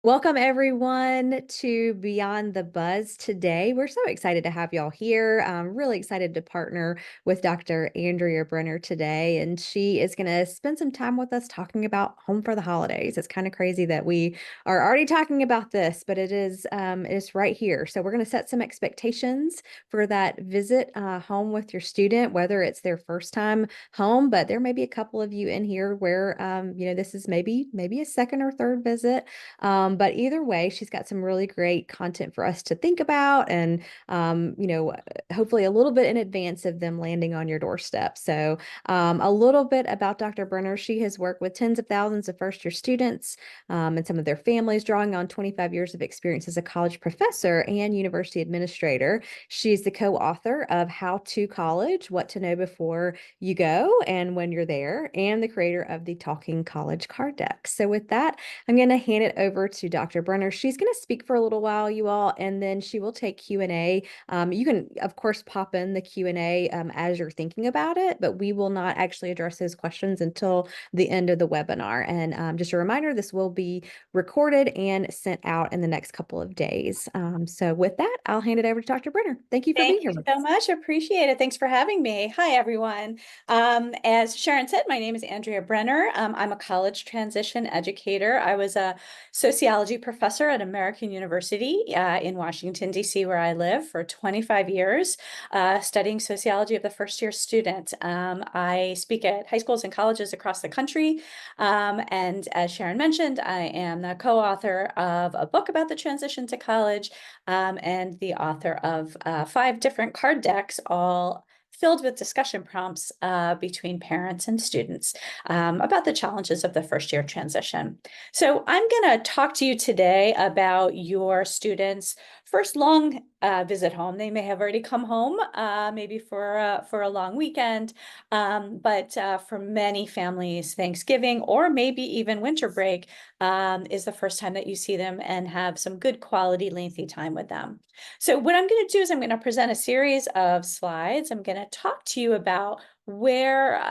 Welcome everyone to Beyond the Buzz today. We're so excited to have y'all here. I'm really excited to partner with Dr. Andrea Brenner today, and she is going to spend some time with us talking about home for the holidays. It's kind of crazy that we are already talking about this, but it's right here. So we're going to set some expectations for that visit home with your student, whether it's their first time home, but there may be a couple of you in here where this is maybe a second or third visit. But either way, she's got some really great content for us to think about and, hopefully a little bit in advance of them landing on your doorstep. So, a little bit about Dr. Brenner. She has worked with tens of thousands of first year students and some of their families, drawing on 25 years of experience as a college professor and university administrator. She's the co-author of How to College, What to Know Before You Go and When You're There, and the creator of the Talking College Card Deck. So with that, I'm going to hand it over to Dr. Brenner. She's going to speak for a little while, you all, and then she will take Q&A. You can, of course, pop in the Q&A as you're thinking about it, but we will not actually address those questions until the end of the webinar. And just a reminder, this will be recorded and sent out in the next couple of days. So with that, I'll hand it over to Dr. Brenner. Thank you for being Thank here you with so us. much. Appreciate it. Thanks for having me. Hi, everyone. As Sharon said, my name is Andrea Brenner. I'm a college transition educator. I was a sociology professor at American University in Washington, D.C., where I live for 25 years, studying sociology of the first year student. I speak at high schools and colleges across the country. And as Sharon mentioned, I am the co-author of a book about the transition to college and the author of 5 different card decks, all filled with discussion prompts between parents and students about the challenges of the first year transition. So I'm going to talk to you today about your students' first long visit home. They may have already come home, maybe for a long weekend, but for many families, Thanksgiving or maybe even winter break is the first time that you see them and have some good quality, lengthy time with them. So what I'm going to do is I'm going to present a series of slides. I'm going to talk to you about where,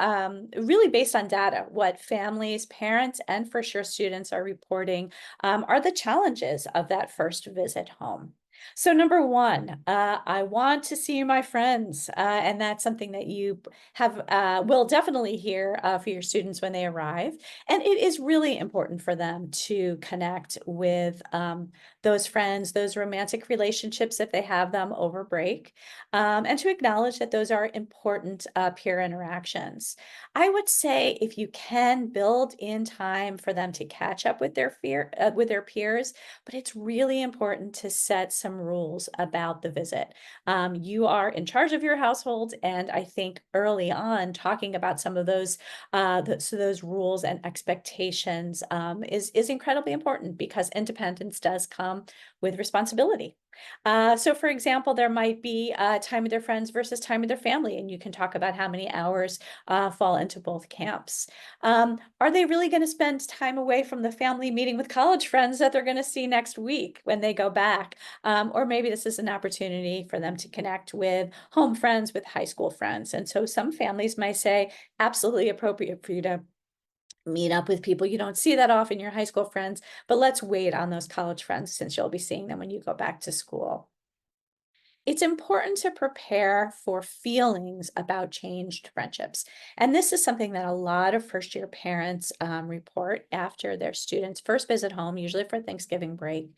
really based on data, what families, parents, and first year students are reporting are the challenges of that first visit home. So number one, I want to see my friends, and that's something that you will definitely hear for your students when they arrive. And it is really important for them to connect with those friends, those romantic relationships if they have them over break, and to acknowledge that those are important peer interactions. I would say if you can build in time for them to catch up with with their peers, but it's really important to set some rules about the visit. You are in charge of your household, and I think early on talking about some of those rules and expectations is incredibly important because independence does come with responsibility. So for example, there might be time with their friends versus time with their family, and you can talk about how many hours fall into both camps. Are they really going to spend time away from the family meeting with college friends that they're going to see next week when they go back? Or maybe this is an opportunity for them to connect with home friends, with high school friends. And so some families might say, absolutely appropriate for you to meet up with people you don't see that often, your high school friends, but let's wait on those college friends since you'll be seeing them when you go back to school. It's important to prepare for feelings about changed friendships. And this is something that a lot of first year parents report after their students' first visit home, usually for Thanksgiving break.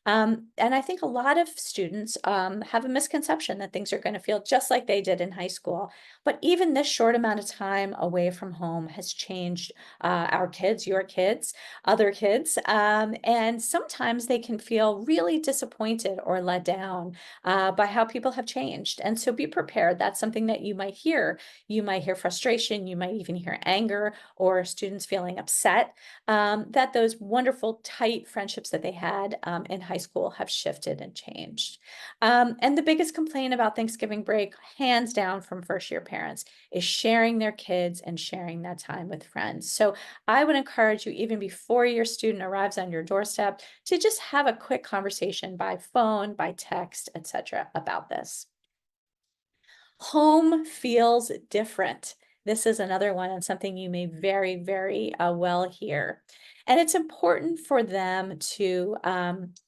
And I think a lot of students have a misconception that things are going to feel just like they did in high school. But even this short amount of time away from home has changed our kids, your kids, other kids. And sometimes they can feel really disappointed or let down by how people have changed. And so be prepared. That's something that you might hear. You might hear frustration. You might even hear anger or students feeling upset that those wonderful, tight friendships that they had in high school have shifted and changed. And the biggest complaint about Thanksgiving break, hands down from first year parents, is sharing their kids and sharing that time with friends. So I would encourage you, even before your student arrives on your doorstep, to just have a quick conversation by phone, by text, etc., about this. Home feels different This is another one and something you may very well hear. And it's important for them to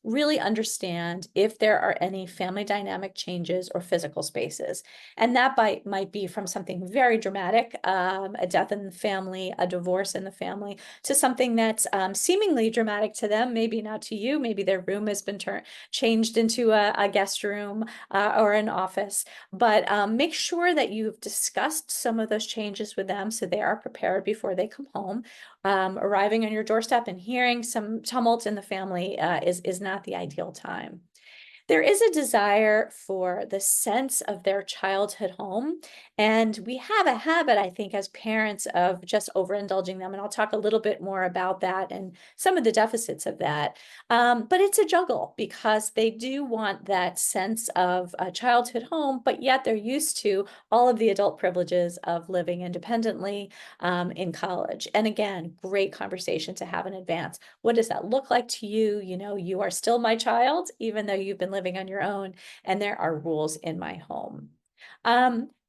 really understand if there are any family dynamic changes or physical spaces. And that might be from something very dramatic, a death in the family, a divorce in the family, to something that's seemingly dramatic to them, maybe not to you. Maybe their room has been changed into a guest room or an office. But make sure that you've discussed some of those changes with them so they are prepared before they come home. Arriving on your doorstep and hearing some tumult in the family is not the ideal time. There is a desire for the sense of their childhood home. And we have a habit, I think, as parents of just overindulging them. And I'll talk a little bit more about that and some of the deficits of that. But it's a juggle because they do want that sense of a childhood home, but yet they're used to all of the adult privileges of living independently in college. And again, great conversation to have in advance. What does that look like to you? You know, you are still my child, even though you've been living on your own, and there are rules in my home.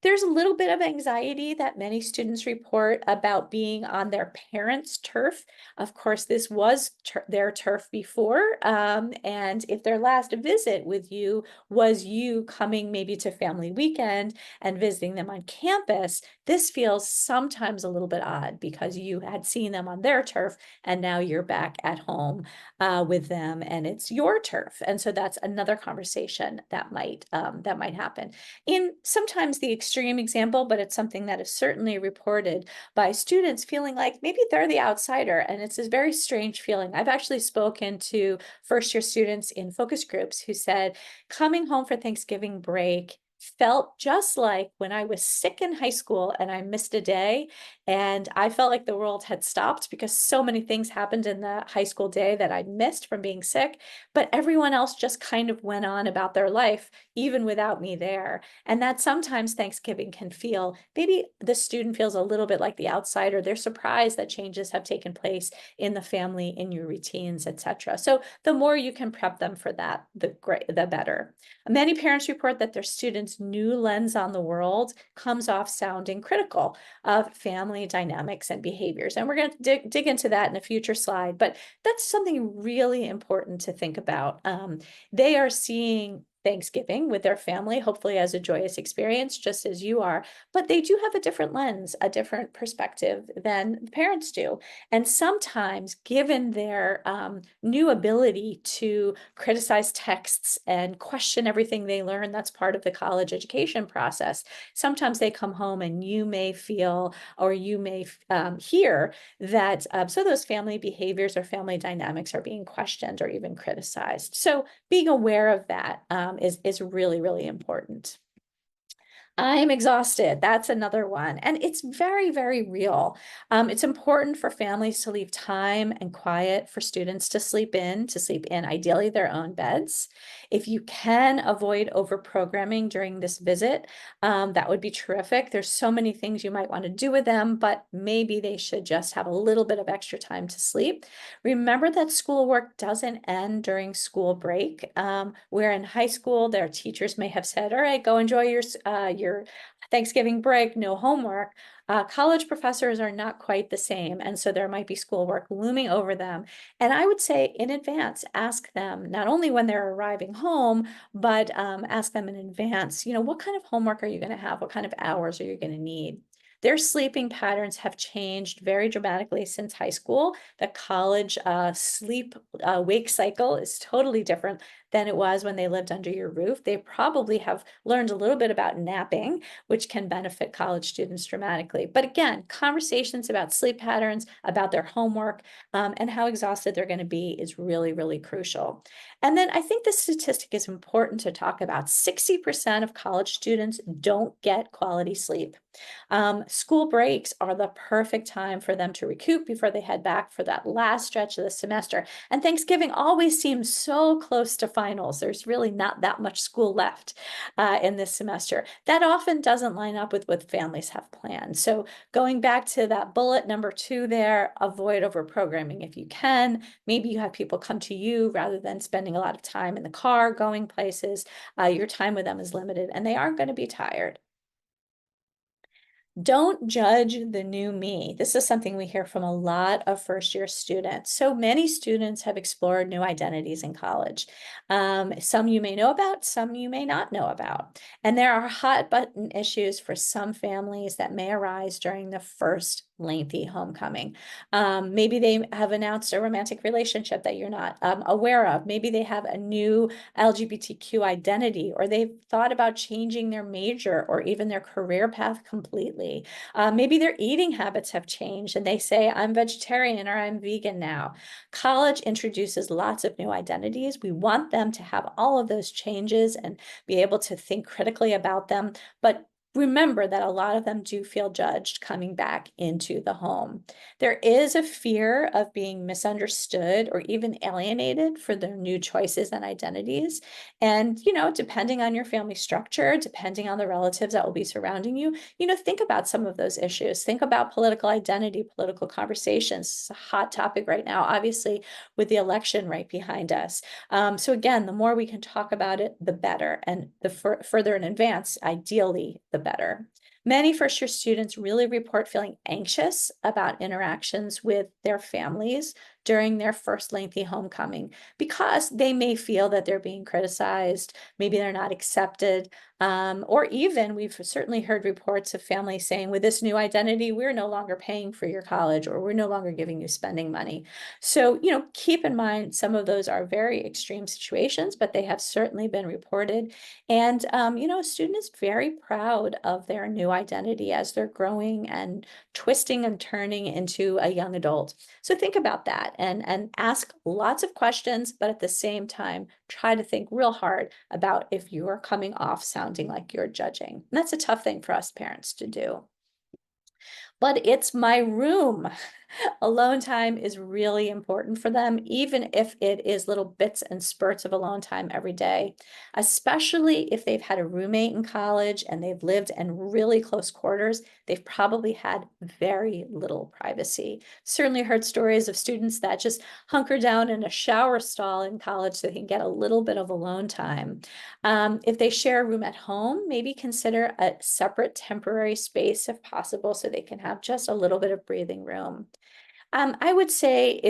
There's a little bit of anxiety that many students report about being on their parents' turf. Of course, this was their turf before. And if their last visit with you was you coming maybe to family weekend and visiting them on campus, this feels sometimes a little bit odd because you had seen them on their turf and now you're back at home with them and it's your turf. And so that's another conversation that might happen. In sometimes the extreme example, but it's something that is certainly reported by students feeling like maybe they're the outsider. And it's a very strange feeling. I've actually spoken to first year students in focus groups who said coming home for Thanksgiving break felt just like when I was sick in high school and I missed a day and I felt like the world had stopped because so many things happened in the high school day that I missed from being sick, but everyone else just kind of went on about their life even without me there. And that sometimes Thanksgiving can feel, maybe the student feels a little bit like the outsider. They're surprised that changes have taken place in the family, in your routines, etc. So the more you can prep them for that, the better. Many parents report that their students' new lens on the world comes off sounding critical of family dynamics and behaviors. And we're going to dig into that in a future slide, but that's something really important to think about. They are seeing Thanksgiving with their family, hopefully as a joyous experience, just as you are, but they do have a different lens, a different perspective than parents do. And sometimes, given their new ability to criticize texts and question everything they learn, that's part of the college education process. Sometimes they come home and you may feel, or you may hear that so those family behaviors or family dynamics are being questioned or even criticized. So being aware of that is really important. I'm exhausted. That's another one. And it's very real. It's important for families to leave time and quiet for students to sleep in ideally their own beds. If you can avoid over programming during this visit, that would be terrific. There's so many things you might want to do with them, but maybe they should just have a little bit of extra time to sleep. Remember that schoolwork doesn't end during school break. Where in high school, their teachers may have said, all right, go enjoy your Thanksgiving break, no homework. College professors are not quite the same. And so there might be schoolwork looming over them. And I would say in advance, ask them not only when they're arriving home, but ask them in advance, you know, what kind of homework are you going to have? What kind of hours are you going to need? Their sleeping patterns have changed very dramatically since high school. The college sleep wake cycle is totally different than it was when they lived under your roof. They probably have learned a little bit about napping, which can benefit college students dramatically. But again, conversations about sleep patterns, about their homework, and how exhausted they're going to be is really crucial. And then I think the statistic is important to talk about. 60% of college students don't get quality sleep. School breaks are the perfect time for them to recoup before they head back for that last stretch of the semester. And Thanksgiving always seems so close to finals. There's really not that much school left in this semester. That often doesn't line up with what families have planned. So going back to that bullet number 2 there, avoid over programming if you can. Maybe you have people come to you rather than spending a lot of time in the car going places. Your time with them is limited and they are going to be tired. Don't judge the new me. This is something we hear from a lot of first year students. So many students have explored new identities in college. Some you may know about, some you may not know about. And there are hot button issues for some families that may arise during the first lengthy homecoming. Maybe they have announced a romantic relationship that you're not aware of. Maybe they have a new LGBTQ identity, or they've thought about changing their major or even their career path completely. Maybe their eating habits have changed and they say, I'm vegetarian or I'm vegan now. College introduces lots of new identities. We want them to have all of those changes and be able to think critically about them. But remember that a lot of them do feel judged coming back into the home. There is a fear of being misunderstood or even alienated for their new choices and identities. And, depending on your family structure, depending on the relatives that will be surrounding you, think about some of those issues. Think about political identity, political conversations. It's a hot topic right now, obviously, with the election right behind us. So again, the more we can talk about it, the better. And the further in advance, ideally, the better. Many first year students really report feeling anxious about interactions with their families during their first lengthy homecoming because they may feel that they're being criticized, maybe they're not accepted, or even we've certainly heard reports of families saying, with this new identity, we're no longer paying for your college or we're no longer giving you spending money. So, keep in mind some of those are very extreme situations, but they have certainly been reported. And, a student is very proud of their new identity as they're growing and twisting and turning into a young adult. So think about that and ask lots of questions, but at the same time, try to think real hard about if you are coming off sounding like you're judging. And that's a tough thing for us parents to do. But it's my room. Alone time is really important for them, even if it is little bits and spurts of alone time every day, especially if they've had a roommate in college and they've lived in really close quarters. They've probably had very little privacy. Certainly heard stories of students that just hunker down in a shower stall in college so they can get a little bit of alone time. If they share a room at home, maybe consider a separate temporary space if possible so they can have just a little bit of breathing room. I would say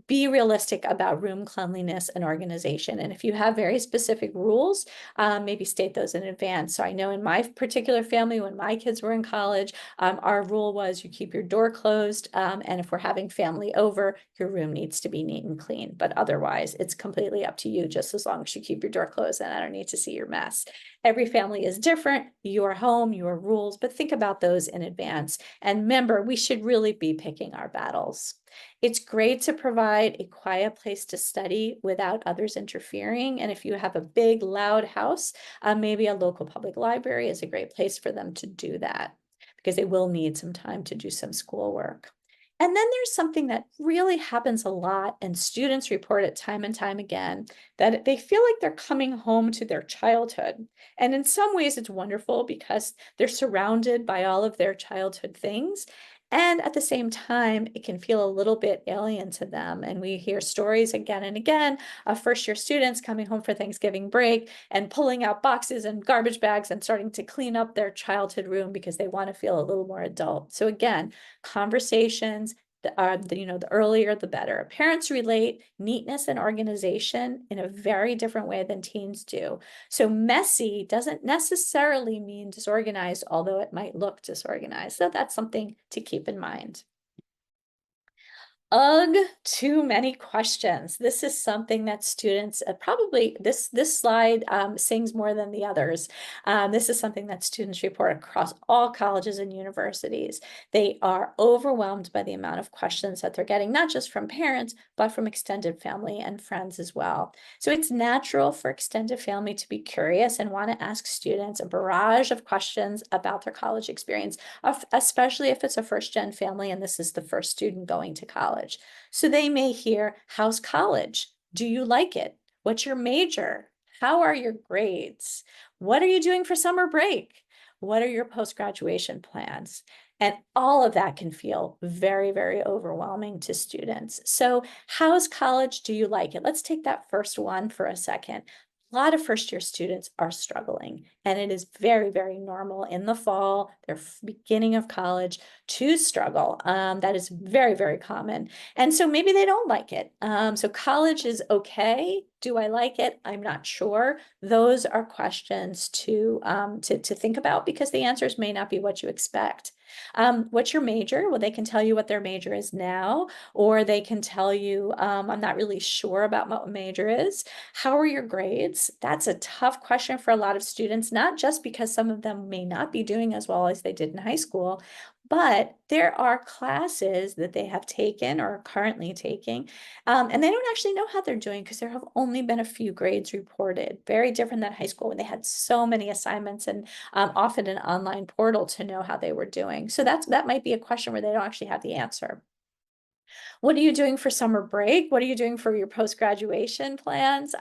be realistic about room cleanliness and organization. And if you have very specific rules, maybe state those in advance. So I know in my particular family, when my kids were in college, our rule was you keep your door closed. And if we're having family over, your room needs to be neat and clean. But otherwise, it's completely up to you, just as long as you keep your door closed and I don't need to see your mess. Every family is different, your home, your rules, but think about those in advance. And remember, we should really be picking our battles. It's great to provide a quiet place to study without others interfering. And if you have a big, loud house, maybe a local public library is a great place for them to do that because they will need some time to do some schoolwork. And then there's something that really happens a lot, and students report it time and time again, that they feel like they're coming home to their childhood. And in some ways, it's wonderful because they're surrounded by all of their childhood things. And at the same time, it can feel a little bit alien to them. And we hear stories again and again of first year students coming home for Thanksgiving break and pulling out boxes and garbage bags and starting to clean up their childhood room because they want to feel a little more adult. So again, conversations, the earlier the better. Parents relate neatness and organization in a very different way than teens do. So messy doesn't necessarily mean disorganized, although it might look disorganized. So that's something to keep in mind. Ugh, too many questions. This is something that students probably this slide sings more than the others. This is something that students report across all colleges and universities. They are overwhelmed by the amount of questions that they're getting, not just from parents, but from extended family and friends as well. So it's natural for extended family to be curious and want to ask students a barrage of questions about their college experience, especially if it's a first-gen family and this is the first student going to college. So they may hear, how's college? Do you like it? What's your major? How are your grades? What are you doing for summer break? What are your post-graduation plans? And all of that can feel very, very overwhelming to students. So how's college? Do you like it? Let's take that first one for a second. lot of first year students are struggling, and it is very, very normal in the fall, their beginning of college, to struggle. That is very, very common. And so maybe they don't like it. So college is okay. Do I like it? I'm not sure. Those are questions to think about because the answers may not be what you expect. What's your major? Well, they can tell you what their major is now, or they can tell you, I'm not really sure about what major is. How are your grades? That's a tough question for a lot of students, not just because some of them may not be doing as well as they did in high school, but there are classes that they have taken or are currently taking, and they don't actually know how they're doing because there have only been a few grades reported. Very different than high school when they had so many assignments and often an online portal to know how they were doing. So that might be a question where they don't actually have the answer. What are you doing for summer break? What are you doing for your post-graduation plans?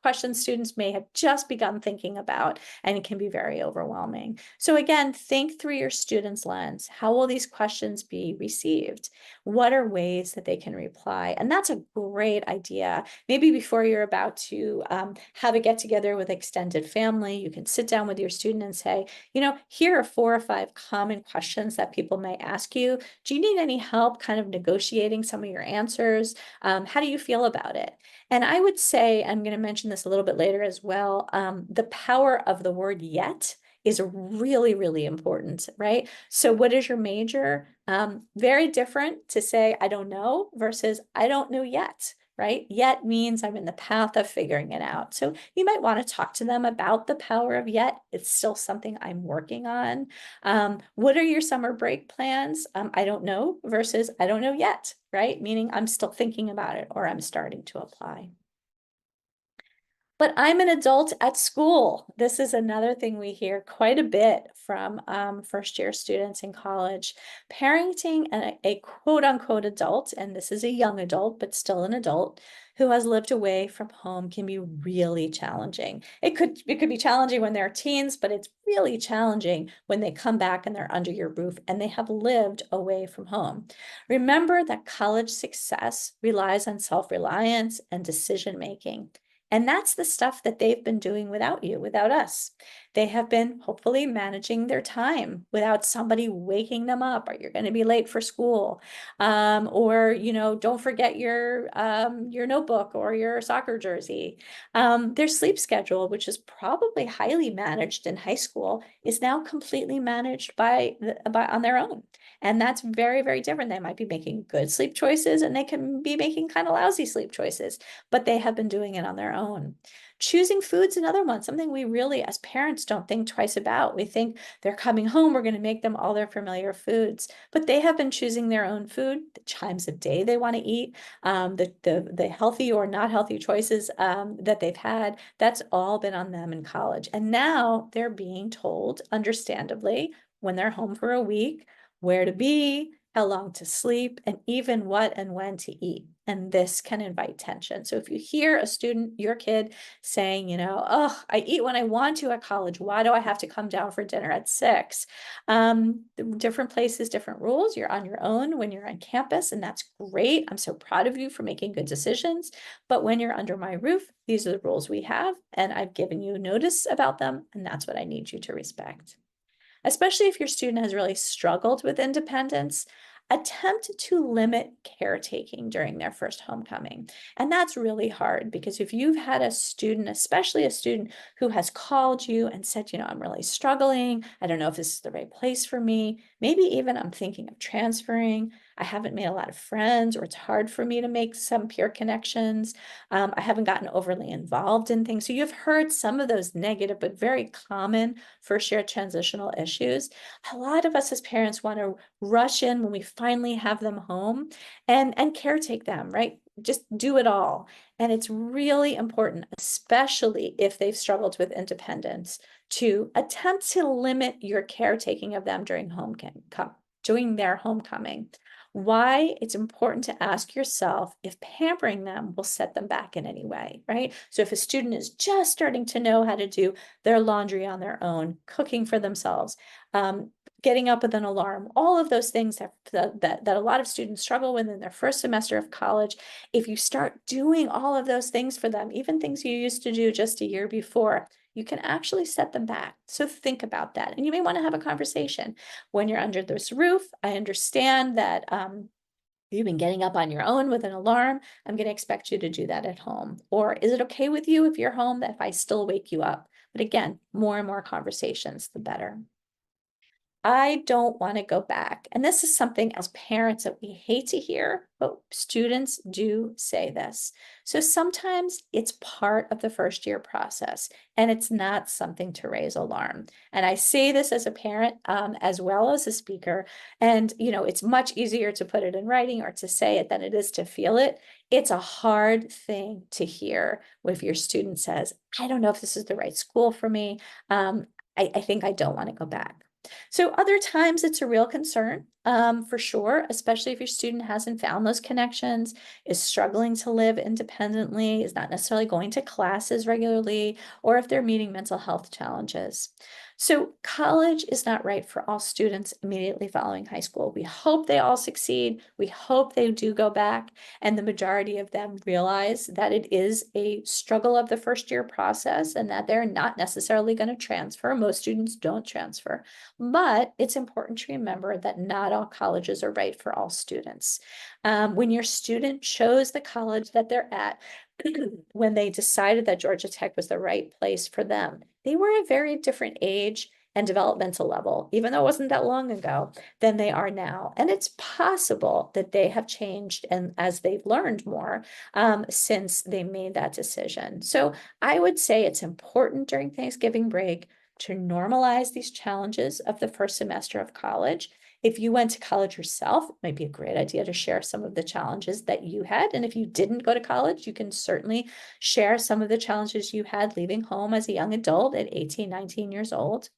Questions students may have just begun thinking about, and it can be very overwhelming. So again, think through your student's lens. How will these questions be received? What are ways that they can reply? And that's a great idea. Maybe before you're about to have a get together with extended family, you can sit down with your student and say, here are 4 or 5 common questions that people may ask you. Do you need any help kind of negotiating some of your answers? How do you feel about it? And I would say, I'm going to mention this a little bit later as well, the power of the word yet is really, really important, right? So what is your major? Very different to say, I don't know versus I don't know yet, right? Yet means I'm in the path of figuring it out. So you might want to talk to them about the power of yet. It's still something I'm working on. What are your summer break plans? I don't know versus I don't know yet, right? Meaning I'm still thinking about it or I'm starting to apply. But I'm an adult at school. This is another thing we hear quite a bit from first year students in college. Parenting a quote unquote adult, and this is a young adult, but still an adult, who has lived away from home can be really challenging. It could be challenging when they're teens, but it's really challenging when they come back and they're under your roof and they have lived away from home. Remember that college success relies on self-reliance and decision making. And that's the stuff that they've been doing without you, without us. They have been hopefully managing their time without somebody waking them up, or you're going to be late for school. Or, don't forget your notebook or your soccer jersey. Their sleep schedule, which is probably highly managed in high school, is now completely managed by on their own. And that's very, very different. They might be making good sleep choices and they can be making kind of lousy sleep choices, but they have been doing it on their own. Choosing food's another one, something we really, as parents, don't think twice about. We think they're coming home, we're going to make them all their familiar foods, but they have been choosing their own food, the times of day they want to eat, the healthy or not healthy choices that they've had. That's all been on them in college. And now they're being told, understandably, when they're home for a week, where to be, how long to sleep, and even what and when to eat. And this can invite tension. So if you hear a student, your kid saying, oh, I eat when I want to at college. Why do I have to come down for dinner at 6? Different places, different rules. You're on your own when you're on campus, and that's great. I'm so proud of you for making good decisions. But when you're under my roof, these are the rules we have, and I've given you notice about them, and that's what I need you to respect. Especially if your student has really struggled with independence, attempt to limit caretaking during their first homecoming. And that's really hard because if you've had a student, especially a student who has called you and said, I'm really struggling, I don't know if this is the right place for me, maybe even I'm thinking of transferring, I haven't made a lot of friends, or it's hard for me to make some peer connections, I haven't gotten overly involved in things. So you've heard some of those negative but very common first year transitional issues. A lot of us as parents want to rush in when we finally have them home and caretake them, right? Just do it all. And it's really important, especially if they've struggled with independence, to attempt to limit your caretaking of them during their homecoming. Why? It's important to ask yourself if pampering them will set them back in any way, right? So if a student is just starting to know how to do their laundry on their own, cooking for themselves, getting up with an alarm, all of those things that a lot of students struggle with in their first semester of college. If you start doing all of those things for them, even things you used to do just a year before, you can actually set them back. So think about that. And you may want to have a conversation when you're under this roof. I understand that you've been getting up on your own with an alarm. I'm going to expect you to do that at home. Or is it okay with you if you're home that if I still wake you up? But again, more and more conversations, the better. I don't want to go back. And this is something as parents that we hate to hear, but students do say this. So sometimes it's part of the first year process and it's not something to raise alarm. And I say this as a parent, as well as a speaker. And, it's much easier to put it in writing or to say it than it is to feel it. It's a hard thing to hear if your student says, I don't know if this is the right school for me. I think I don't want to go back. So other times it's a real concern, for sure, especially if your student hasn't found those connections, is struggling to live independently, is not necessarily going to classes regularly, or if they're meeting mental health challenges. So college is not right for all students immediately following high school. We hope they all succeed. We hope they do go back, and the majority of them realize that it is a struggle of the first year process and that they're not necessarily going to transfer. Most students don't transfer. But it's important to remember that not all colleges are right for all students. When your student chose the college that they're at, when they decided that Georgia Tech was the right place for them, they were a very different age and developmental level, even though it wasn't that long ago, than they are now. And it's possible that they have changed and as they've learned more since they made that decision. So I would say it's important during Thanksgiving break to normalize these challenges of the first semester of college. If you went to college yourself, it might be a great idea to share some of the challenges that you had. And if you didn't go to college, you can certainly share some of the challenges you had leaving home as a young adult at 18, 19 years old.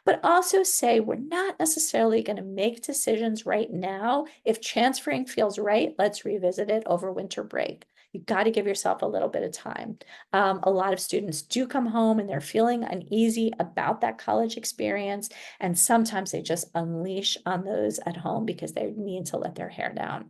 But also say we're not necessarily going to make decisions right now. If transferring feels right, let's revisit it over winter break. You've got to give yourself a little bit of time. A lot of students do come home and they're feeling uneasy about that college experience. And sometimes they just unleash on those at home because they need to let their hair down.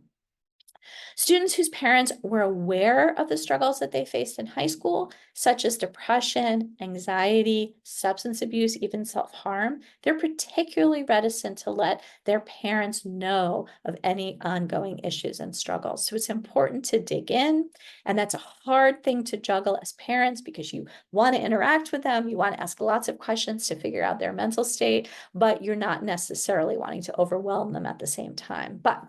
Students whose parents were aware of the struggles that they faced in high school, such as depression, anxiety, substance abuse, even self-harm, they're particularly reticent to let their parents know of any ongoing issues and struggles. So it's important to dig in, and that's a hard thing to juggle as parents because you want to interact with them, you want to ask lots of questions to figure out their mental state, but you're not necessarily wanting to overwhelm them at the same time. But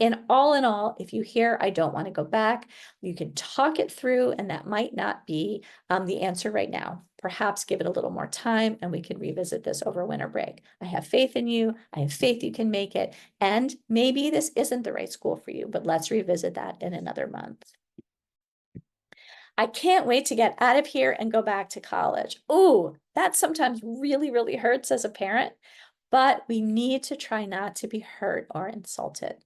in all, if you hear, I don't want to go back, you can talk it through, and that might not be the answer right now. Perhaps give it a little more time and we can revisit this over winter break. I have faith in you. I have faith you can make it. And maybe this isn't the right school for you, but let's revisit that in another month. I can't wait to get out of here and go back to college. Ooh, that sometimes really, really hurts as a parent, but we need to try not to be hurt or insulted.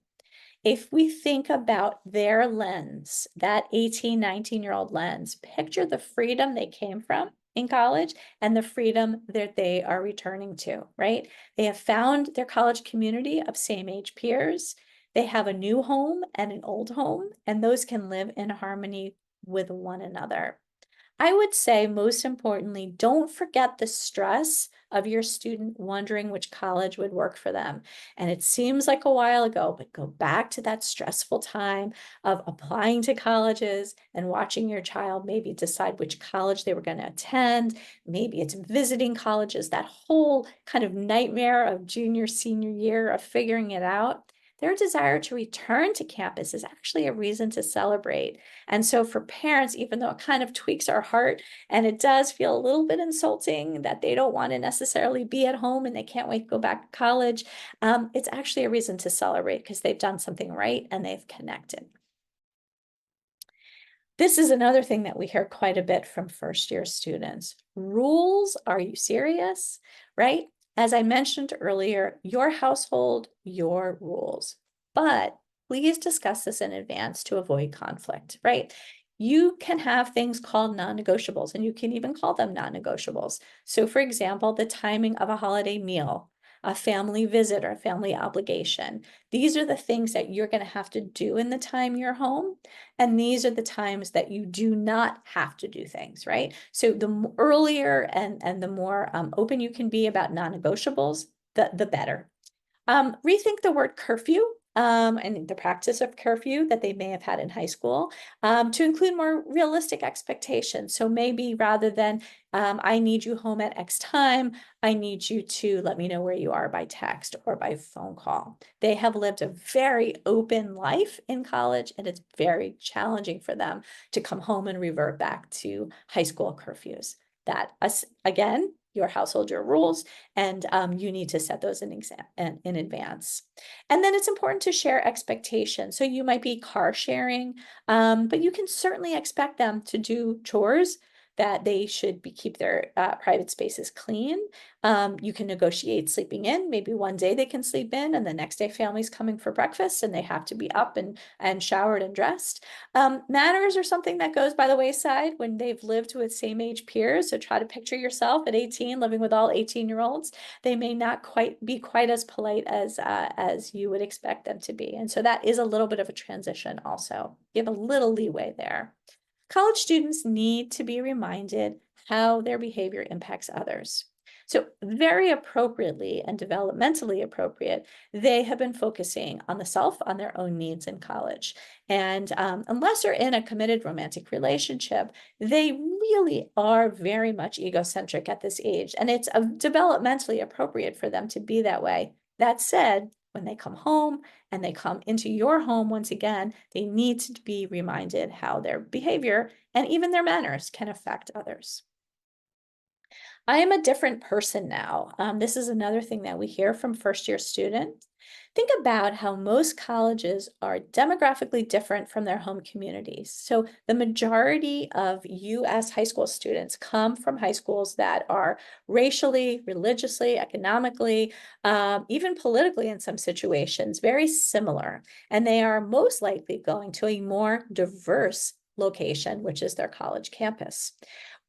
If we think about their lens, that 18, 19-year-old lens, picture the freedom they came from in college and the freedom that they are returning to, right? They have found their college community of same age peers. They have a new home and an old home, and those can live in harmony with one another. I would say most importantly, don't forget the stress of your student wondering which college would work for them. And it seems like a while ago, but go back to that stressful time of applying to colleges and watching your child maybe decide which college they were going to attend. Maybe it's visiting colleges, that whole kind of nightmare of junior, senior year of figuring it out. Their desire to return to campus is actually a reason to celebrate. And so for parents, even though it kind of tweaks our heart and it does feel a little bit insulting that they don't want to necessarily be at home and they can't wait to go back to college, it's actually a reason to celebrate because they've done something right and they've connected. This is another thing that we hear quite a bit from first year students. Rules, are you serious? Right? As I mentioned earlier, your household, your rules. But please discuss this in advance to avoid conflict, right? You can have things called non-negotiables, and you can even call them non-negotiables. So for example, the timing of a holiday meal. a family visit or a family obligation. These are the things that you're going to have to do in the time you're home. And these are the times that you do not have to do things, right? So the earlier and the more open you can be about non-negotiables, the better. Rethink the word curfew and the practice of curfew that they may have had in high school to include more realistic expectations. So maybe rather than I need you home at X time, I need you to let me know where you are by text or by phone call. They have lived a very open life in college, and it's very challenging for them to come home and revert back to high school curfews. That, again, your household, your rules, and you need to set those in advance. And then it's important to share expectations. So you might be car sharing, but you can certainly expect them to do chores, that they should keep their private spaces clean. You can negotiate sleeping in. Maybe one day they can sleep in, and the next day family's coming for breakfast, and they have to be up and showered and dressed. Manners are something that goes by the wayside when they've lived with same age peers. So try to picture yourself at 18 living with all 18-year-olds. They may not be quite as polite as you would expect them to be. And so that is a little bit of a transition also. Give a little leeway there. College students need to be reminded how their behavior impacts others. So very appropriately and developmentally appropriate, they have been focusing on the self, on their own needs in college. And unless they're in a committed romantic relationship, they really are very much egocentric at this age. And it's developmentally appropriate for them to be that way. That said, when they come home and they come into your home once again, they need to be reminded how their behavior and even their manners can affect others. I am a different person now. This is another thing that we hear from first-year students. Think about how most colleges are demographically different from their home communities. So the majority of US high school students come from high schools that are racially, religiously, economically, even politically in some situations, very similar. And they are most likely going to a more diverse location, which is their college campus.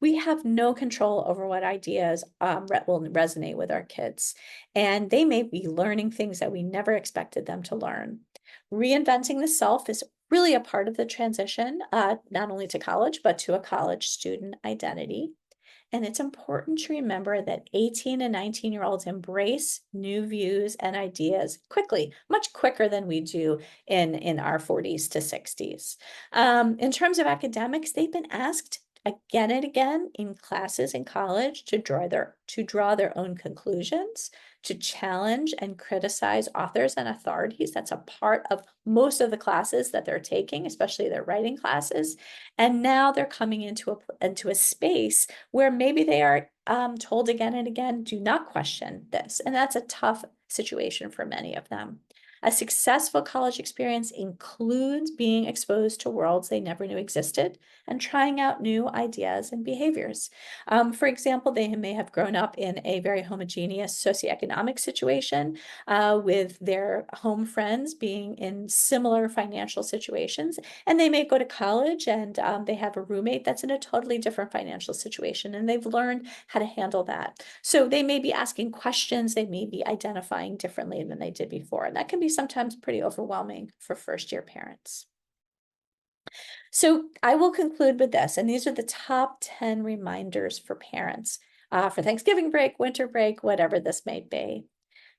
We have no control over what ideas will resonate with our kids, and they may be learning things that we never expected them to learn. Reinventing the self is really a part of the transition, not only to college, but to a college student identity. And it's important to remember that 18 and 19-year-olds embrace new views and ideas quickly, much quicker than we do in our 40s to 60s. In terms of academics, they've been asked again and again in classes in college to draw their own conclusions, to challenge and criticize authors and authorities. That's a part of most of the classes that they're taking, especially their writing classes. And now they're coming into a space where maybe they are told again and again, do not question this. And that's a tough situation for many of them. A successful college experience includes being exposed to worlds they never knew existed and trying out new ideas and behaviors. For example, they may have grown up in a very homogeneous socioeconomic situation with their home friends being in similar financial situations, and they may go to college and they have a roommate that's in a totally different financial situation, and they've learned how to handle that. So they may be asking questions, they may be identifying differently than they did before, and that can be sometimes pretty overwhelming for first-year parents. So I will conclude with this, and these are the top 10 reminders for parents for Thanksgiving break, winter break, whatever this may be.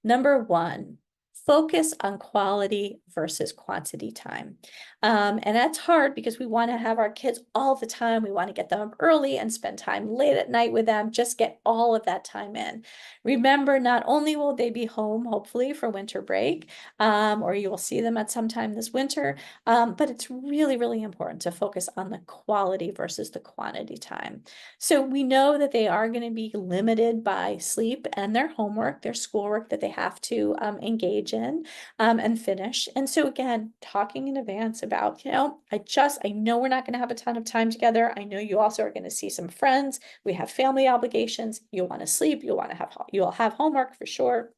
Number one, focus on quality versus quantity time. And that's hard because we want to have our kids all the time. We want to get them up early and spend time late at night with them, just get all of that time in. Remember, not only will they be home, hopefully, for winter break, or you will see them at some time this winter, but it's really, really important to focus on the quality versus the quantity time. So we know that they are going to be limited by sleep and their homework, their schoolwork that they have to engage in and finish. And so again, talking in advance about, I know we're not going to have a ton of time together. I know you also are going to see some friends. We have family obligations. You'll want to sleep. You'll have homework for sure.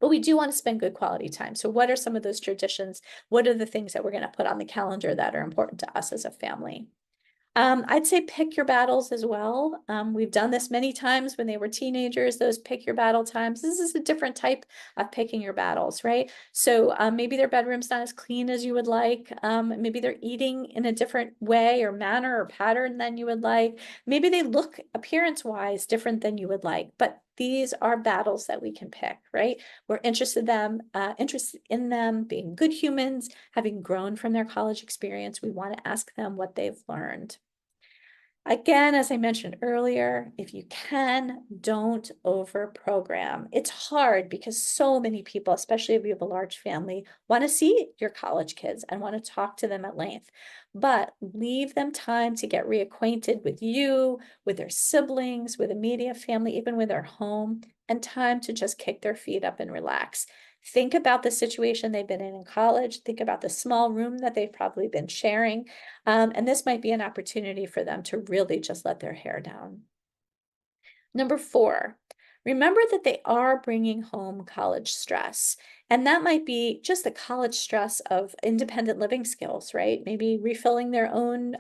But we do want to spend good quality time. So what are some of those traditions? What are the things that we're going to put on the calendar that are important to us as a family? I'd say pick your battles as well. We've done this many times when they were teenagers, those pick your battle times. This is a different type of picking your battles, right? So maybe their bedroom's not as clean as you would like. Maybe they're eating in a different way or manner or pattern than you would like. Maybe they look appearance-wise different than you would like, but these are battles that we can pick, right? We're interested in them being good humans, having grown from their college experience. We want to ask them what they've learned. Again, as I mentioned earlier, if you can, don't over program. It's hard because so many people, especially if you have a large family, want to see your college kids and want to talk to them at length. But leave them time to get reacquainted with you, with their siblings, with immediate family, even with their home, and time to just kick their feet up and relax. Think about the situation they've been in college. Think about the small room that they've probably been sharing. And this might be an opportunity for them to really just let their hair down. Number 4, remember that they are bringing home college stress. And that might be just the college stress of independent living skills, right? Maybe refilling their own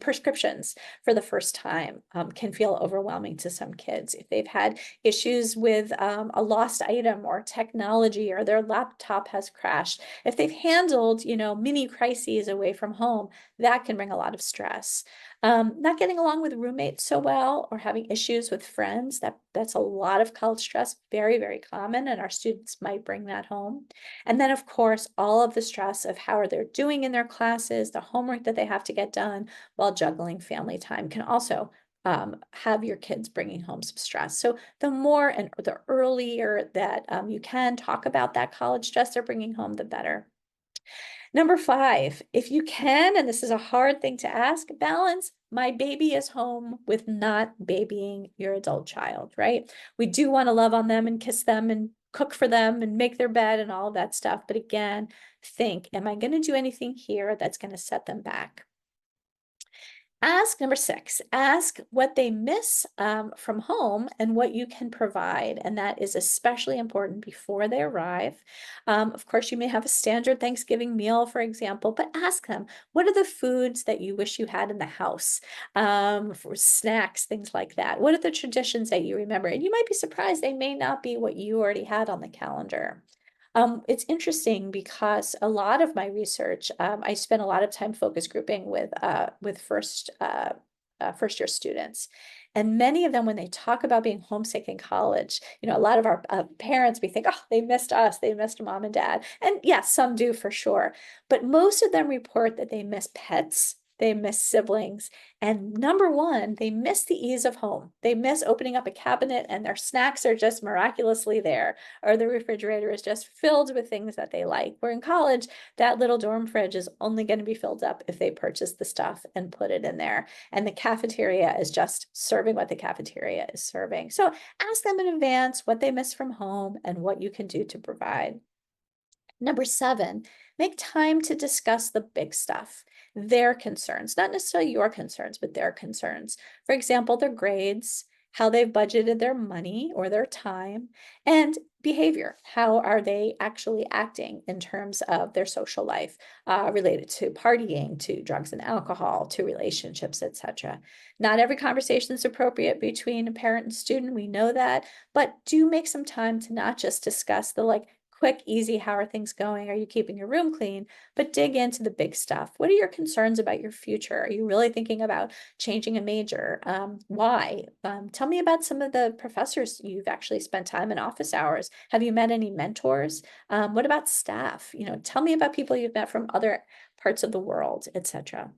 prescriptions for the first time can feel overwhelming to some kids. If they've had issues with a lost item or technology or their laptop has crashed, if they've handled, mini crises away from home, that can bring a lot of stress. Not getting along with roommates so well or having issues with friends, that's a lot of college stress, very, very common, and our students might bring that home. And then, of course, all of the stress of how they're doing in their classes, the homework that they have to get done while juggling family time can also have your kids bringing home some stress. So the more and the earlier that you can talk about that college stress they're bringing home, the better. Number 5, if you can, and this is a hard thing to ask, balance my baby is home with not babying your adult child, right? We do want to love on them and kiss them and cook for them and make their bed and all of that stuff. But again, think, am I going to do anything here that's going to set them back? Ask number 6, ask what they miss from home and what you can provide. And that is especially important before they arrive. Of course, you may have a standard Thanksgiving meal, for example, but ask them, what are the foods that you wish you had in the house for snacks, things like that? What are the traditions that you remember? And you might be surprised, they may not be what you already had on the calendar. It's interesting because a lot of my research, I spent a lot of time focus grouping with first year students, and many of them, when they talk about being homesick in college, a lot of our parents, we think, oh, they missed us, they missed mom and dad, and yes, some do for sure, but most of them report that they miss pets. They miss siblings. And number one, they miss the ease of home. They miss opening up a cabinet and their snacks are just miraculously there, or the refrigerator is just filled with things that they like. Where in college, that little dorm fridge is only going to be filled up if they purchase the stuff and put it in there. And the cafeteria is just serving what the cafeteria is serving. So ask them in advance what they miss from home and what you can do to provide. Number 7, make time to discuss the big stuff, their concerns, not necessarily your concerns, but their concerns. For example, their grades, how they've budgeted their money or their time, and behavior. How are they actually acting in terms of their social life related to partying, to drugs and alcohol, to relationships, etc. Not every conversation is appropriate between a parent and student. We know that, but do make some time to not just discuss the quick, easy, how are things going? Are you keeping your room clean? But dig into the big stuff. What are your concerns about your future? Are you really thinking about changing a major? Why? Tell me about some of the professors you've actually spent time in office hours. Have you met any mentors? What about staff? Tell me about people you've met from other parts of the world, etc.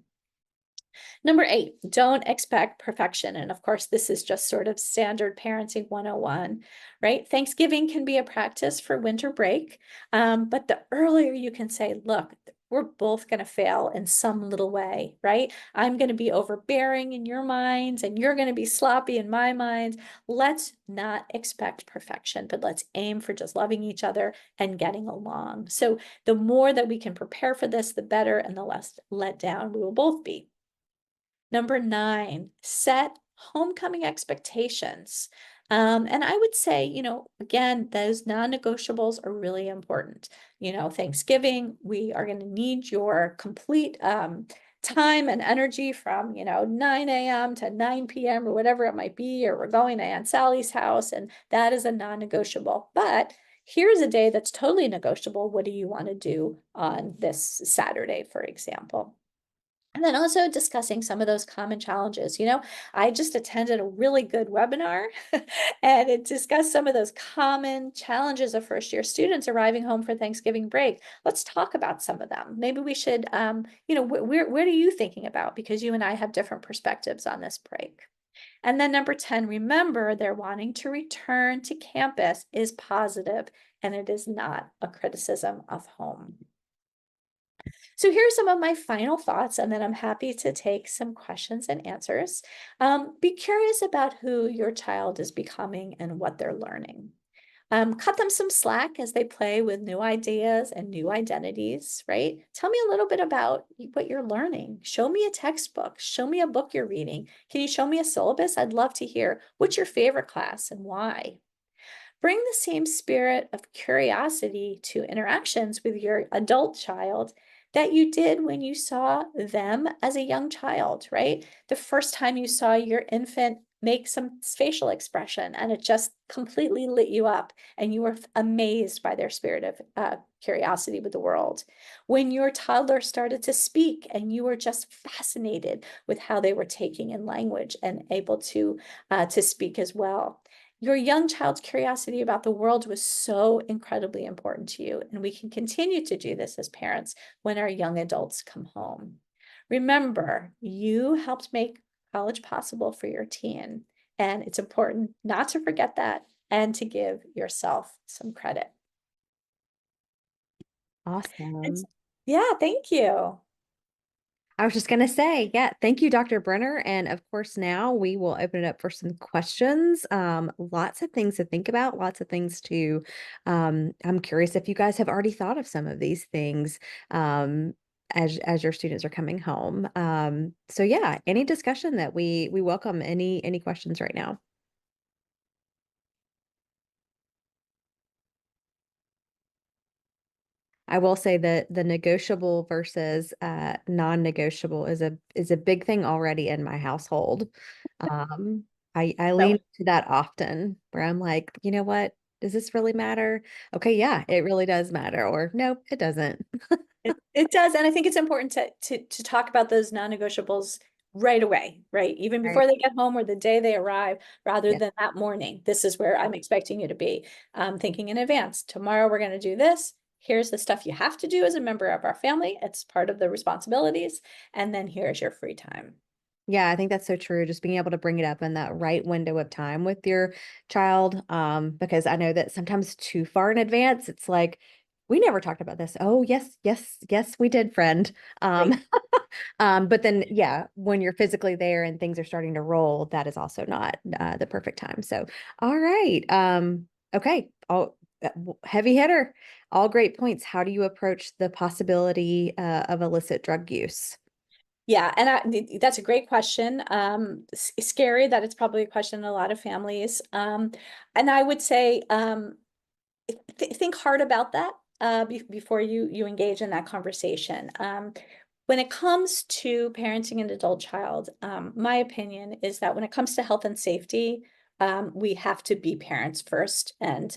Number 8, don't expect perfection. And of course, this is just sort of standard parenting 101, right? Thanksgiving can be a practice for winter break, but the earlier you can say, look, we're both going to fail in some little way, right? I'm going to be overbearing in your minds and you're going to be sloppy in my mind. Let's not expect perfection, but let's aim for just loving each other and getting along. So the more that we can prepare for this, the better and the less let down we will both be. Number 9, set homecoming expectations. And I would say, again, those non-negotiables are really important. Thanksgiving, we are going to need your complete time and energy from, 9 a.m. to 9 p.m. or whatever it might be, or we're going to Aunt Sally's house, and that is a non-negotiable. But here's a day that's totally negotiable. What do you want to do on this Saturday, for example? And then also discussing some of those common challenges. I just attended a really good webinar and it discussed some of those common challenges of first year students arriving home for Thanksgiving break. Let's talk about some of them. Maybe we should, where are you thinking about? Because you and I have different perspectives on this break. And then number 10, remember they're wanting to return to campus is positive and it is not a criticism of home. So here are some of my final thoughts, and then I'm happy to take some questions and answers. Be curious about who your child is becoming and what they're learning. Cut them some slack as they play with new ideas and new identities, right? Tell me a little bit about what you're learning. Show me a textbook. Show me a book you're reading. Can you show me a syllabus? I'd love to hear. What's your favorite class and why? Bring the same spirit of curiosity to interactions with your adult child that you did when you saw them as a young child, right? The first time you saw your infant make some facial expression and it just completely lit you up and you were amazed by their spirit of curiosity with the world. When your toddler started to speak and you were just fascinated with how they were taking in language and able to speak as well. Your young child's curiosity about the world was so incredibly important to you, and we can continue to do this as parents when our young adults come home. Remember, you helped make college possible for your teen, and it's important not to forget that and to give yourself some credit. Awesome. Yeah, thank you. I was just going to say, yeah, thank you, Dr. Brenner. And of course, now we will open it up for some questions. Lots of things to think about, lots of things to, I'm curious if you guys have already thought of some of these things as your students are coming home. So yeah, any discussion that we welcome any questions right now. I will say that the negotiable versus non-negotiable is a big thing already in my household. Um, I lean No, to that often where I'm like, you know what? Does this really matter? Okay, yeah, it really does matter. Or nope, it doesn't. it does, and I think it's important to talk about those non-negotiables right away, right? Even Right. before they get home or the day they arrive, rather Yes. than that morning. This is where Yeah. I'm expecting you to be. Thinking in advance. Tomorrow we're going to do this. Here's the stuff you have to do as a member of our family. It's part of the responsibilities. And then here's your free time. Yeah, I think that's so true. Just being able to bring it up in that right window of time with your child. Because I know that sometimes too far in advance, it's like, we never talked about this. Oh, yes, yes, yes, we did, friend. Right. Um, but then, yeah, when you're physically there and things are starting to roll, that is also not the perfect time. So, all right. Okay. Heavy hitter. All great points. How do you approach the possibility of illicit drug use? Yeah, and that's a great question. Scary that it's probably a question in a lot of families. And I would say think hard about that before you engage in that conversation. When it comes to parenting an adult child, my opinion is that when it comes to health and safety, we have to be parents first and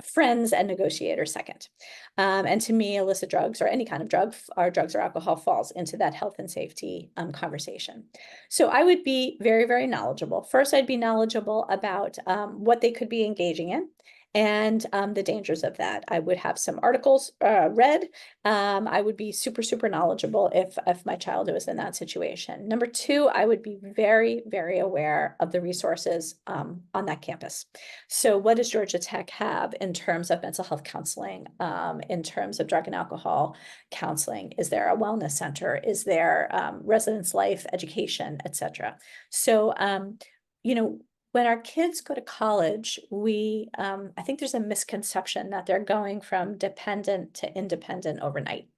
friends and negotiators second. And to me, illicit drugs or any kind of drug, or drugs or alcohol falls into that health and safety conversation. So I would be very, very knowledgeable. First, I'd be knowledgeable about what they could be engaging in and the dangers of that. I would have some articles read. I would be super, super knowledgeable if my child was in that situation. Number two, I would be very, very aware of the resources on that campus. So what does Georgia Tech have in terms of mental health counseling, in terms of drug and alcohol counseling? Is there a wellness center? Is there residence life education, et cetera? So, you know, when our kids go to college, I think there's a misconception that they're going from dependent to independent overnight.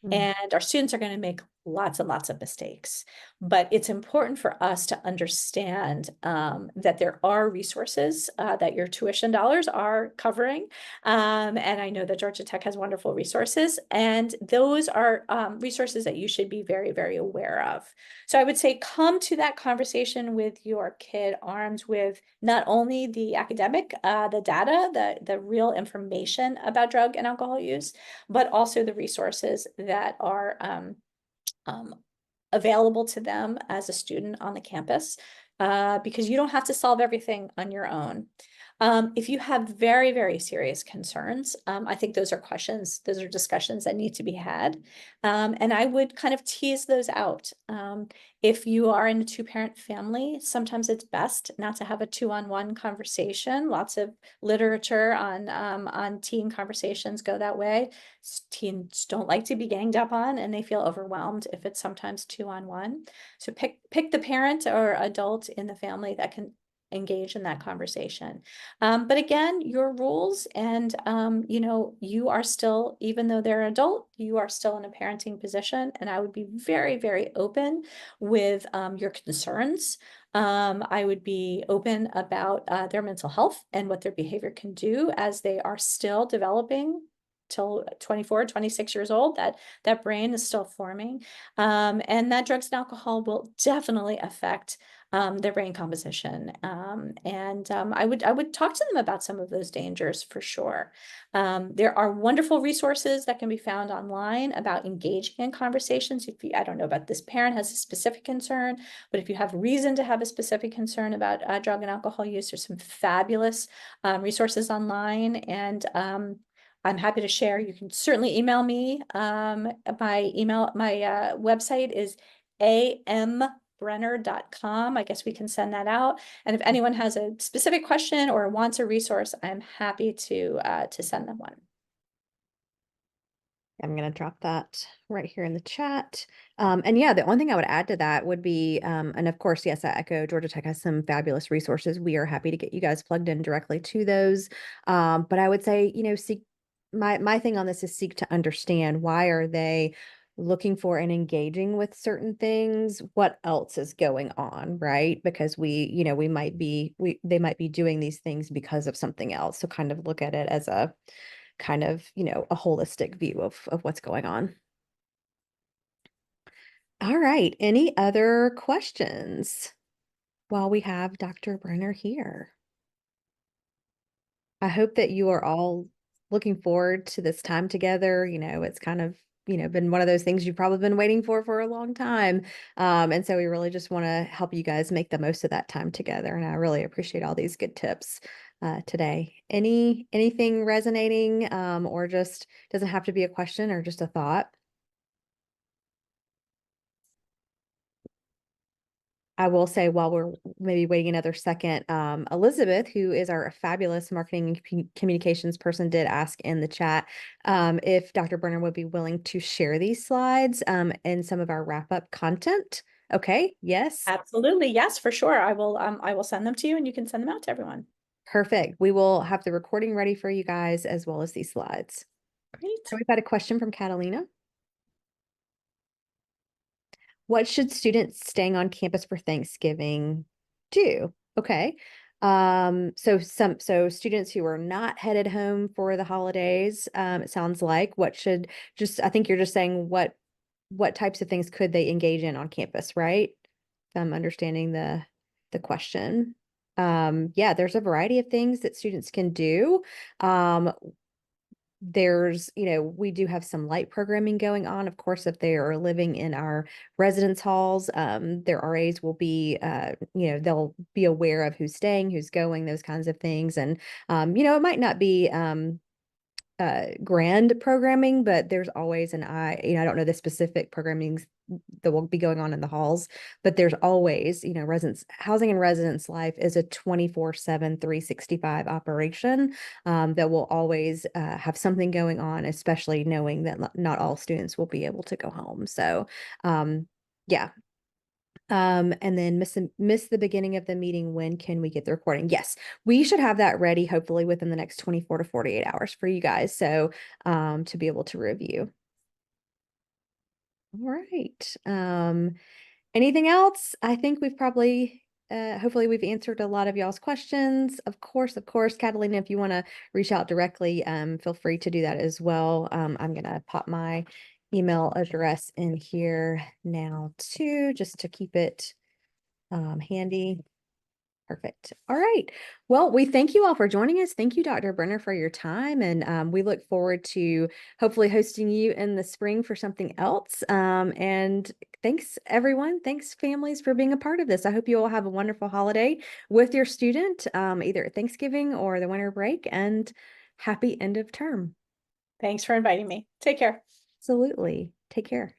Mm. And our students are going to make lots and lots of mistakes. But it's important for us to understand that there are resources that your tuition dollars are covering. And I know that Georgia Tech has wonderful resources, and those are resources that you should be very, very aware of. So I would say come to that conversation with your kid armed with not only the academic, the data, the real information about drug and alcohol use, but also the resources that are um, available to them as a student on the campus, because you don't have to solve everything on your own. If you have very, very serious concerns, I think those are discussions that need to be had. And I would kind of tease those out. If you are in a two-parent family, sometimes it's best not to have a two-on-one conversation. Lots of literature on teen conversations go that way. Teens don't like to be ganged up on, and they feel overwhelmed if it's sometimes two-on-one. So pick the parent or adult in the family that can engage in that conversation. But again, your rules, and you are still, even though they're adult, you are still in a parenting position, and I would be very, very open with your concerns. I would be open about their mental health and what their behavior can do as they are still developing till 24, 26 years old. That brain is still forming. And that drugs and alcohol will definitely affect their brain composition. I would talk to them about some of those dangers for sure. There are wonderful resources that can be found online about engaging in conversations. I don't know about this parent has a specific concern, but if you have reason to have a specific concern about drug and alcohol use, there's some fabulous resources online, and I'm happy to share. You can certainly email me. My website is ambrenner.com. I guess we can send that out. And if anyone has a specific question or wants a resource, I'm happy to send them one. I'm going to drop that right here in the chat. And yeah, the only thing I would add to that would be, and of course, yes, I echo Georgia Tech has some fabulous resources. We are happy to get you guys plugged in directly to those. But I would say, seek my thing on this is seek to understand, why are they looking for and engaging with certain things? What else is going on, right? Because they might be doing these things because of something else. So kind of look at it as a kind of, a holistic view of what's going on. All right. Any other questions while we have Dr. Brenner here? I hope that you are all looking forward to this time together. It's kind of, been one of those things you've probably been waiting for a long time. And so we really just want to help you guys make the most of that time together. And I really appreciate all these good tips today. Anything resonating, or just doesn't have to be a question or just a thought? I will say, while we're maybe waiting another second, Elizabeth, who is our fabulous marketing and communications person, did ask in the chat if Dr. Brenner would be willing to share these slides in some of our wrap-up content. Okay, yes, Absolutely. Yes, for sure. I will send them to you, and you can send them out to everyone. perfect. We will have the recording ready for you guys as well as these slides. So Great. we've got a question from Catalina. What should students staying on campus for Thanksgiving do? Okay. So students who are not headed home for the holidays, it sounds like, I think you're just saying what types of things could they engage in on campus, right? If I'm understanding the question. Yeah, there's a variety of things that students can do. We do have some light programming going on. Of course, if they are living in our residence halls, their RAs will be, they'll be aware of who's staying, who's going, those kinds of things. And, it might not be, grand programming, but there's always I don't know the specific programming that will be going on in the halls, but there's always, residence housing and residence life is a 24/7, 365 operation, that will always have something going on, especially knowing that not all students will be able to go home. So, yeah. And then miss the beginning of the meeting. When can we get the recording? Yes, we should have that ready, hopefully within the next 24 to 48 hours for you guys. So, to be able to review. All right. Anything else? I think we've probably, hopefully, we've answered a lot of y'all's questions. Of course, Catalina, if you want to reach out directly, feel free to do that as well. I'm going to pop my email address in here now too, just to keep it handy. Perfect. All right. Well, we thank you all for joining us. Thank you, Dr. Brenner, for your time. And we look forward to hopefully hosting you in the spring for something else. And thanks, everyone. Thanks, families, for being a part of this. I hope you all have a wonderful holiday with your student, either at Thanksgiving or the winter break. And happy end of term. Thanks for inviting me. Take care. Absolutely. Take care.